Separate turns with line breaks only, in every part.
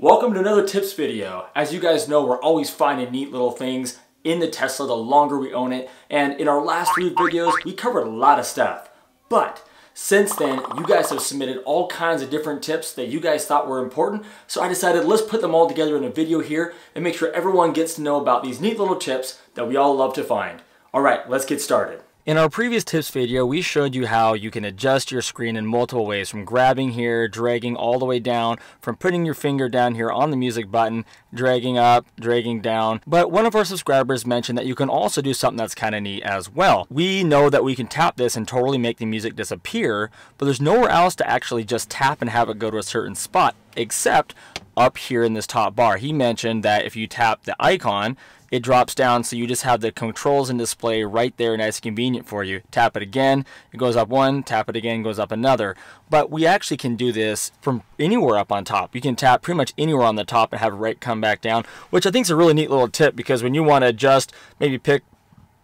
Welcome to another tips video. As you guys know, we're always finding neat little things in the Tesla the longer we own it. And in our last 3 videos, we covered a lot of stuff. But since then, you guys have submitted all kinds of different tips that you guys thought were important. So I decided let's put them all together in a video here and make sure everyone gets to know about these neat little tips that we all love to find. All right, let's get started. In our previous tips video, we showed you how you can adjust your screen in multiple ways, from grabbing here, dragging all the way down, from putting your finger down here on the music button, dragging up, dragging down. But one of our subscribers mentioned that you can also do something that's kind of neat as well. We know that we can tap this and totally make the music disappear, but there's nowhere else to actually just tap and have it go to a certain spot, except up here in this top bar. He mentioned that if you tap the icon, it drops down, so you just have the controls and display right there, nice and convenient for you. Tap it again, it goes up one, tap it again, goes up another. But we actually can do this from anywhere up on top. You can tap pretty much anywhere on the top and have it right come back down, which I think is a really neat little tip, because when you want to adjust, maybe pick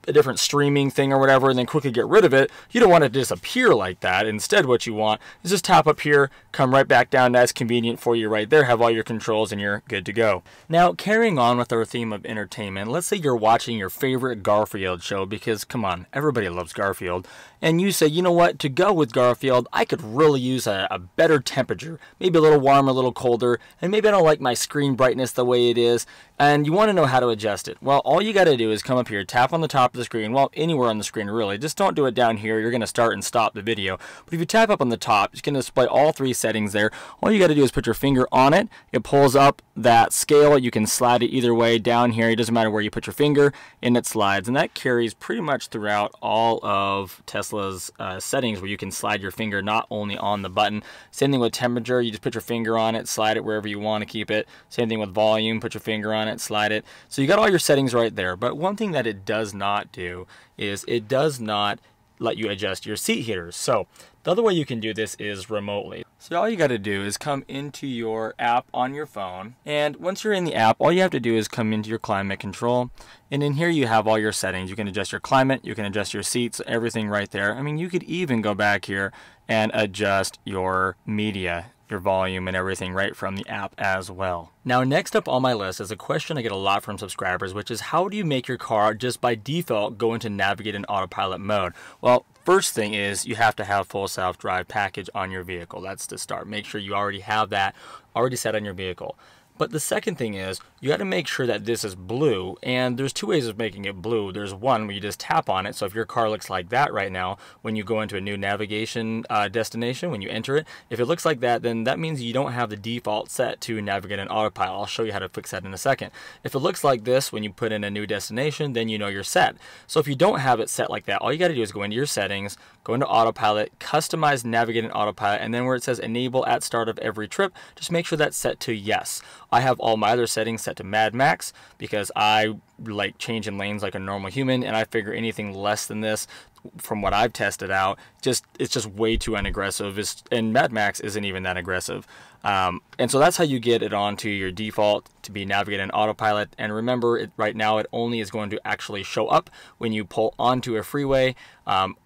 a different streaming thing or whatever and then quickly get rid of it, you don't want it to disappear like that. Instead, what you want is just tap up here, come right back down. That's convenient for you right there, have all your controls, and you're good to go. Now, carrying on with our theme of entertainment, let's say you're watching your favorite Garfield show, because come on, everybody loves Garfield, and you say, you know what, to go with Garfield, I could really use a better temperature, maybe a little warmer, a little colder, and maybe I don't like my screen brightness the way it is, and you want to know how to adjust it. Well, all you got to do is come up here, tap on the top of the screen, well, anywhere on the screen really, just don't do it down here, you're going to start and stop the video. But if you tap up on the top, it's going to display all 3 settings there. All you got to do is put your finger on it, it pulls up that scale, you can slide it either way down here, it doesn't matter where you put your finger, and it slides, and that carries pretty much throughout all of Tesla's settings, where you can slide your finger not only on the button. Same thing with temperature, you just put your finger on it, slide it wherever you want to keep it. Same thing with volume, put your finger on it, slide it. So you got all your settings right there. But one thing that it does not do is it does not let you adjust your seat heaters. So the other way you can do this is remotely. So all you got to do is come into your app on your phone, and once you're in the app, all you have to do is come into your climate control, and in here you have all your settings. You can adjust your climate, you can adjust your seats, everything right there. I mean, you could even go back here and adjust your media, your volume, and everything right from the app as well. Now, next up on my list is a question I get a lot from subscribers, which is how do you make your car just by default go into Navigate On Autopilot mode? Well, first thing is you have to have full self-drive package on your vehicle. That's to start. Make sure you already have that already set on your vehicle. But the second thing is you got to make sure that this is blue, and there's 2 ways of making it blue. There's one where you just tap on it, so if your car looks like that right now, when you go into a new navigation destination, when you enter it, if it looks like that, then that means you don't have the default set to Navigate on Autopilot. I'll show you how to fix that in a second. If it looks like this when you put in a new destination, then you know you're set. So if you don't have it set like that, all you got to do is go into your settings, go into Autopilot, customize Navigate on Autopilot, and then where it says enable at start of every trip, just make sure that's set to yes. I have all my other settings set to Mad Max because I like changing lanes like a normal human, and I figure anything less than this, from what I've tested out, it's just way too unaggressive. And Mad Max isn't even that aggressive. And so that's how you get it onto your default to be Navigate on Autopilot. And remember, right now it only is going to actually show up when you pull onto a freeway.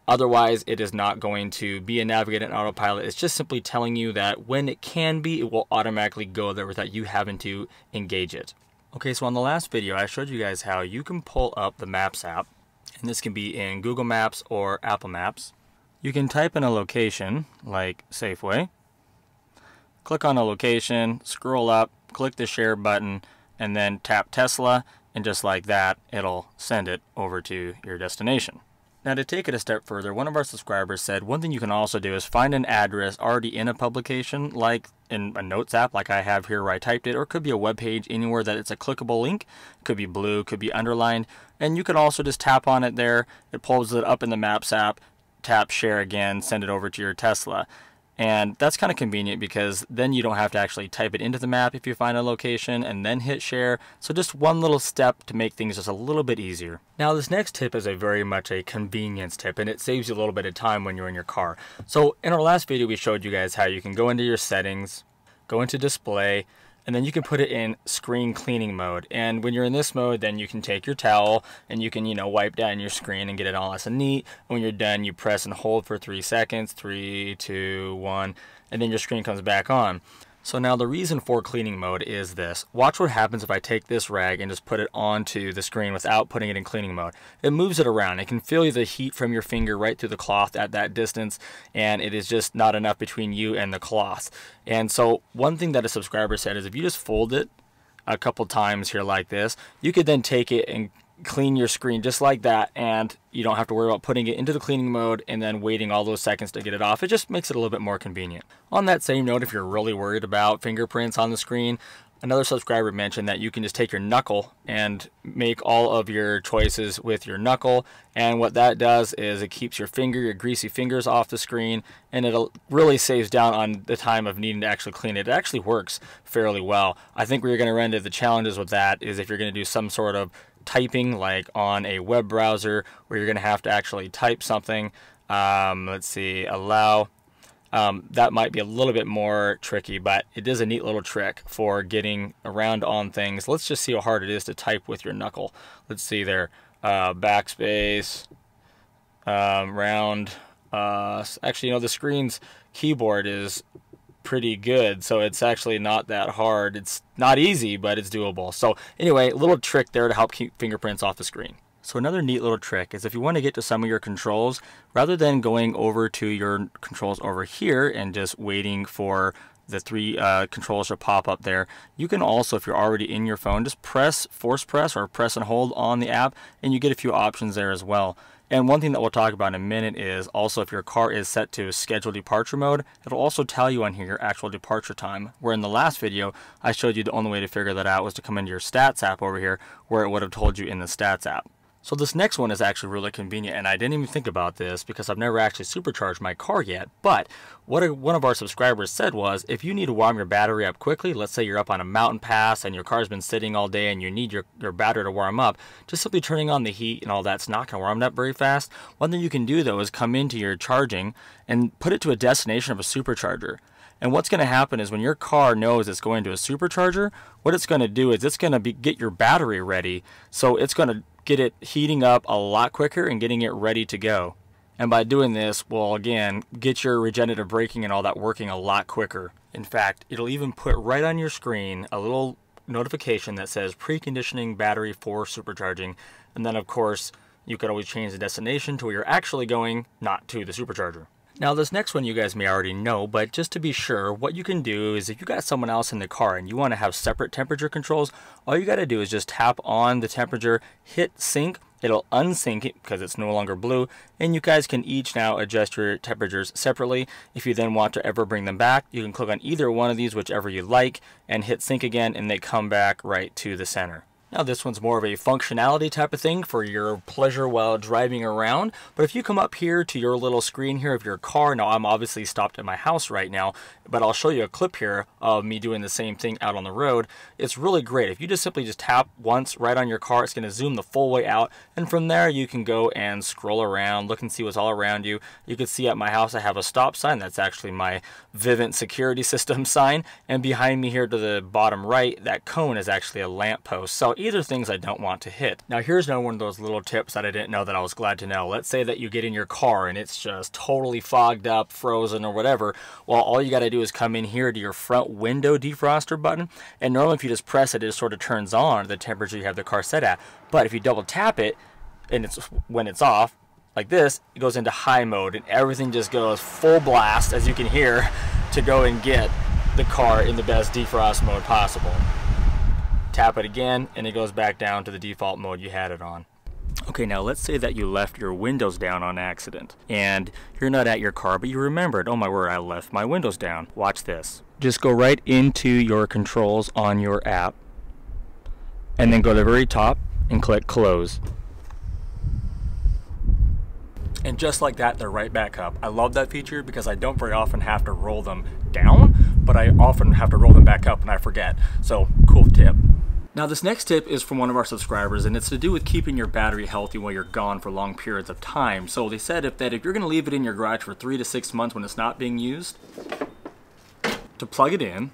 Otherwise, it is not going to be a Navigate on Autopilot. It's just simply telling you that when it can be, it will automatically go there without you having to engage it. Okay, so on the last video, I showed you guys how you can pull up the Maps app, and this can be in Google Maps or Apple Maps. You can type in a location, like Safeway, click on a location, scroll up, click the share button, and then tap Tesla, and just like that, it'll send it over to your destination. Now, to take it a step further, one of our subscribers said one thing you can also do is find an address already in a publication, like in a Notes app like I have here where I typed it, or it could be a web page anywhere that it's a clickable link. It could be blue, could be underlined, and you can also just tap on it there. It pulls it up in the Maps app, tap share again, send it over to your Tesla. And that's kind of convenient because then you don't have to actually type it into the map if you find a location and then hit share. So just one little step to make things just a little bit easier. Now, this next tip is very much a convenience tip, and it saves you a little bit of time when you're in your car. So in our last video, we showed you guys how you can go into your settings, go into display, and then you can put it in screen cleaning mode. And when you're in this mode, then you can take your towel and you can, wipe down your screen and get it all nice and neat. And when you're done, you press and hold for 3 seconds, 3, 2, 1, and then your screen comes back on. So now the reason for cleaning mode is this. Watch what happens if I take this rag and just put it onto the screen without putting it in cleaning mode. It moves it around. It can feel the heat from your finger right through the cloth at that distance, and it is just not enough between you and the cloth. And so one thing that a subscriber said is if you just fold it a couple times here like this, you could then take it and clean your screen just like that, and you don't have to worry about putting it into the cleaning mode and then waiting all those seconds to get it off. It just makes it a little bit more convenient. On that same note, if you're really worried about fingerprints on the screen, another subscriber mentioned that you can just take your knuckle and make all of your choices with your knuckle, and what that does is it keeps your greasy fingers off the screen, and it really saves down on the time of needing to actually clean it. It actually works fairly well. I think where you're going to run into the challenges with that is if you're going to do some sort of typing like on a web browser where you're going to have to actually type something. Let's see, allow. That might be a little bit more tricky, but it is a neat little trick for getting around on things. Let's just see how hard it is to type with your knuckle. Let's see there, backspace, round. Actually, you know, the screen's keyboard is pretty good, so it's actually not that hard. It's not easy, but it's doable. So anyway, a little trick there to help keep fingerprints off the screen. So another neat little trick is if you want to get to some of your controls, rather than going over to your controls over here and just waiting for the three controls to pop up there, you can also, if you're already in your phone, just force press or press and hold on the app, and you get a few options there as well. And one thing that we'll talk about in a minute is also if your car is set to scheduled departure mode, it'll also tell you on here your actual departure time, where in the last video I showed you the only way to figure that out was to come into your stats app over here, where it would have told you in the stats app. So this next one is actually really convenient, and I didn't even think about this because I've never actually supercharged my car yet. But what one of our subscribers said was, if you need to warm your battery up quickly, let's say you're up on a mountain pass and your car's been sitting all day and you need your battery to warm up, just simply turning on the heat and all that's not going to warm it up very fast. One thing you can do though is come into your charging and put it to a destination of a supercharger. And what's going to happen is when your car knows it's going to a supercharger, what it's going to do is it's going to get your battery ready. So it's going to get it heating up a lot quicker and getting it ready to go. And by doing this, we'll again get your regenerative braking and all that working a lot quicker. In fact, it'll even put right on your screen a little notification that says preconditioning battery for supercharging. And then of course, you could always change the destination to where you're actually going, not to the supercharger. Now this next one you guys may already know, but just to be sure, what you can do is if you got someone else in the car and you want to have separate temperature controls, all you got to do is just tap on the temperature, hit sync, it'll unsync it because it's no longer blue, and you guys can each now adjust your temperatures separately. If you then want to ever bring them back, you can click on either one of these, whichever you like, and hit sync again, and they come back right to the center. Now this one's more of a functionality type of thing for your pleasure while driving around. But if you come up here to your little screen here of your car, now I'm obviously stopped at my house right now, but I'll show you a clip here of me doing the same thing out on the road. It's really great. If you just simply tap once right on your car, it's going to zoom the full way out. And from there you can go and scroll around, look and see what's all around you. You can see at my house I have a stop sign. That's actually my Vivint security system sign. And behind me here to the bottom right, that cone is actually a lamp post. So either things I don't want to hit. Now here's another one of those little tips that I didn't know that I was glad to know. Let's say that you get in your car and it's just totally fogged up, frozen or whatever. Well, all you got to do is come in here to your front window defroster button, and normally if you just press it, it just sort of turns on the temperature you have the car set at. But if you double tap it and when it's off like this, it goes into high mode and everything just goes full blast, as you can hear, to go and get the car in the best defrost mode possible. Tap it again and it goes back down to the default mode you had it on. Okay, now let's say that you left your windows down on accident and you're not at your car, but you remembered, oh my word, I left my windows down. Watch this. Just go right into your controls on your app and then go to the very top and click close. And just like that, they're right back up. I love that feature because I don't very often have to roll them down, but I often have to roll them back up and I forget. So, cool tip. Now this next tip is from one of our subscribers, and it's to do with keeping your battery healthy while you're gone for long periods of time. So they said if you're going to leave it in your garage for 3 to 6 months when it's not being used, to plug it in,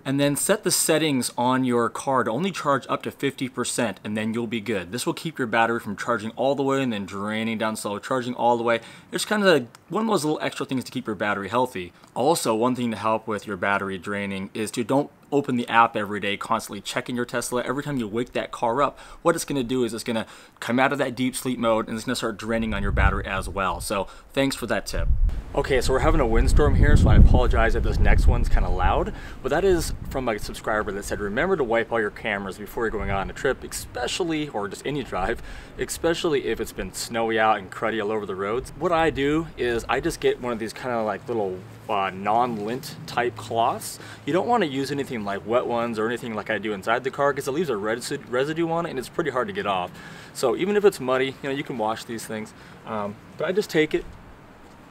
And then set the settings on your car to only charge up to 50%, and then you'll be good. This will keep your battery from charging all the way and then draining down slow, charging all the way. It's kind of one of those little extra things to keep your battery healthy. Also, one thing to help with your battery draining is to don't open the app every day, constantly checking your Tesla. Every time you wake that car up, what it's going to do is it's going to come out of that deep sleep mode and it's going to start draining on your battery as well. So thanks for that tip. Okay, so we're having a windstorm here, so I apologize if this next one's kind of loud, but that is from a subscriber that said, remember to wipe all your cameras before you're going on a trip, especially, or just any drive, especially if it's been snowy out and cruddy all over the roads. What I do is I just get one of these kind of like little non-lint type cloths. You don't want to use anything like wet ones or anything like I do inside the car because it leaves a residue on it and it's pretty hard to get off. So even if it's muddy, you know, you can wash these things. But I just take it.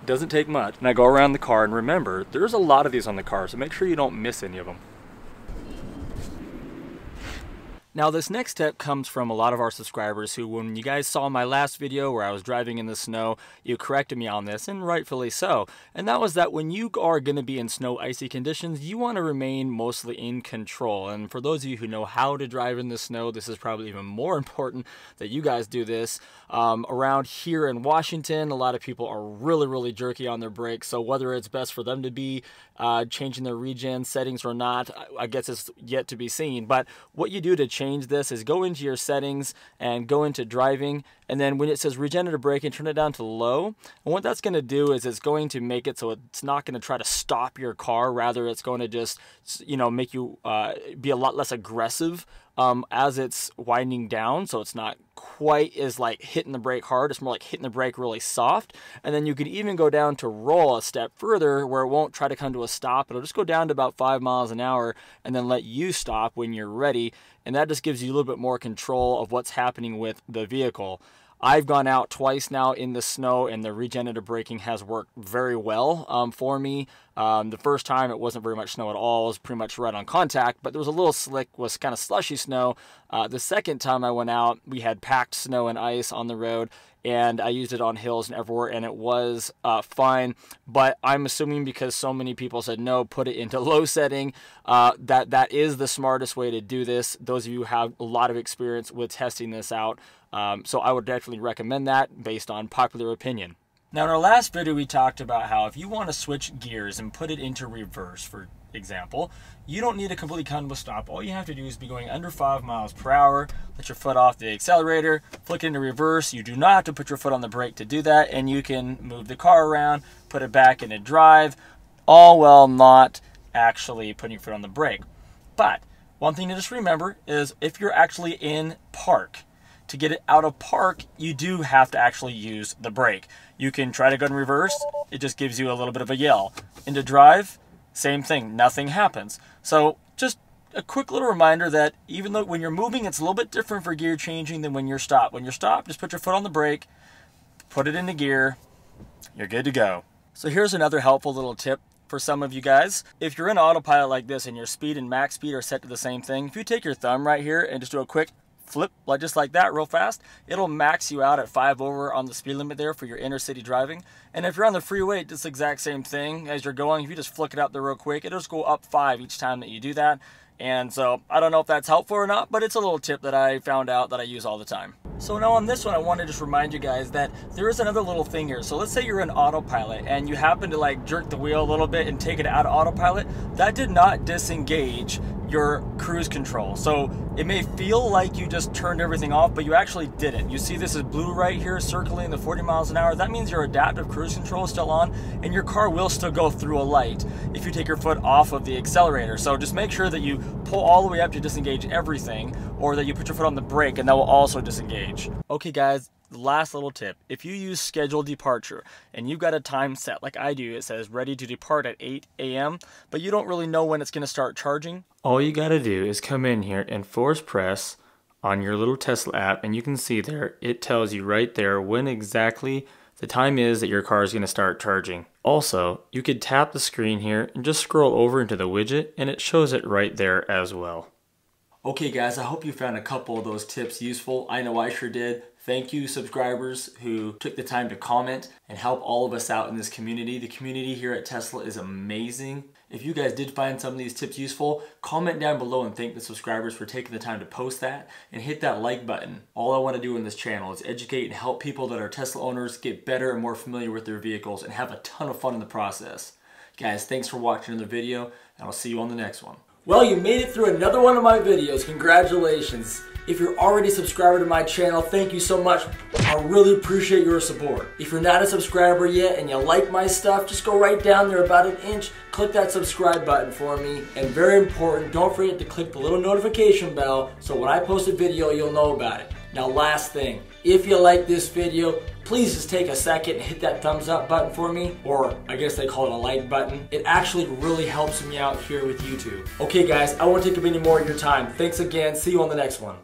Doesn't take much. And I go around the car, and remember, there's a lot of these on the car, so make sure you don't miss any of them. Now this next tip comes from a lot of our subscribers who, when you guys saw my last video where I was driving in the snow, you corrected me on this, and rightfully so. And that was that when you are going to be in snow icy conditions, you want to remain mostly in control. And for those of you who know how to drive in the snow, this is probably even more important that you guys do this. Around here in Washington, a lot of people are really jerky on their brakes, so whether it's best for them to be changing their regen settings or not, I guess it's yet to be seen. But what you do to change this is go into your settings and go into driving, and then when it says regenerative braking, turn it down to low. And what that's going to do is it's going to make it so it's not going to try to stop your car, rather it's going to just, you know, make you be a lot less aggressive as it's winding down, so it's not quite as like hitting the brake hard. It's more like hitting the brake really soft. And then you can even go down to roll a step further where it won't try to come to a stop. It'll just go down to about 5 miles an hour and then let you stop when you're ready. And that just gives you a little bit more control of what's happening with the vehicle. I've gone out twice now in the snow, and the regenerative braking has worked very well for me. The first time it wasn't very much snow at all. It was pretty much right on contact, but there was a little slick, was kind of slushy snow. The second time I went out, we had packed snow and ice on the road, and I used it on hills and everywhere, and it was fine. But I'm assuming because so many people said no, put it into low setting, that is the smartest way to do this. Those of you who have a lot of experience with testing this out. So I would definitely recommend that based on popular opinion. Now in our last video we talked about how if you want to switch gears and put it into reverse, for example, you don't need to completely come to a stop. All you have to do is be going under 5 miles per hour, let your foot off the accelerator, flick it into reverse. You do not have to put your foot on the brake to do that, and you can move the car around, put it back into drive, all while not actually putting your foot on the brake. But one thing to just remember is if you're actually in park, to get it out of park, you do have to actually use the brake. You can try to go in reverse, it just gives you a little bit of a yell. Into drive, same thing, nothing happens. So just a quick little reminder that even though when you're moving, it's a little bit different for gear changing than when you're stopped. When you're stopped, just put your foot on the brake, put it into gear, you're good to go. So here's another helpful little tip for some of you guys. If you're in autopilot like this and your speed and max speed are set to the same thing, if you take your thumb right here and just do a quick flip, like just like that, real fast, it'll max you out at 5 over on the speed limit there for your inner city driving. And if you're on the freeway, it's the exact same thing as you're going. If you just flick it up there real quick, it'll just go up 5 each time that you do that. And so I don't know if that's helpful or not, but it's a little tip that I found out that I use all the time. So now on this one, I want to just remind you guys that there is another little thing here. So let's say you're in autopilot and you happen to like jerk the wheel a little bit and take it out of autopilot. That did not disengage your cruise control. So it may feel like you just turned everything off, but you actually didn't. You see this is blue right here circling the 40 miles an hour. That means your adaptive cruise control is still on and your car will still go through a light if you take your foot off of the accelerator. So just make sure that you pull all the way up to disengage everything, or that you put your foot on the brake and that will also disengage. Okay guys, the last little tip. If you use scheduled departure and you've got a time set like I do, it says ready to depart at 8 a.m., but you don't really know when it's going to start charging, all you got to do is come in here and force press on your little Tesla app, and you can see there, it tells you right there when exactly the time is that your car is going to start charging. Also, you could tap the screen here and just scroll over into the widget and it shows it right there as well. Okay guys, I hope you found a couple of those tips useful. I know I sure did. Thank you, subscribers who took the time to comment and help all of us out in this community. The community here at Tesla is amazing. If you guys did find some of these tips useful, comment down below and thank the subscribers for taking the time to post that, and hit that like button. All I want to do in this channel is educate and help people that are Tesla owners get better and more familiar with their vehicles and have a ton of fun in the process. Guys, thanks for watching the video, and I'll see you on the next one. Well, you made it through another one of my videos. Congratulations. If you're already a subscriber to my channel, thank you so much. I really appreciate your support. If you're not a subscriber yet and you like my stuff, just go right down there about an inch, click that subscribe button for me. And very important, don't forget to click the little notification bell so when I post a video, you'll know about it. Now, last thing, if you like this video, please just take a second and hit that thumbs up button for me, or I guess they call it a like button. It actually really helps me out here with YouTube. Okay guys, I won't take up any more of your time. Thanks again, see you on the next one.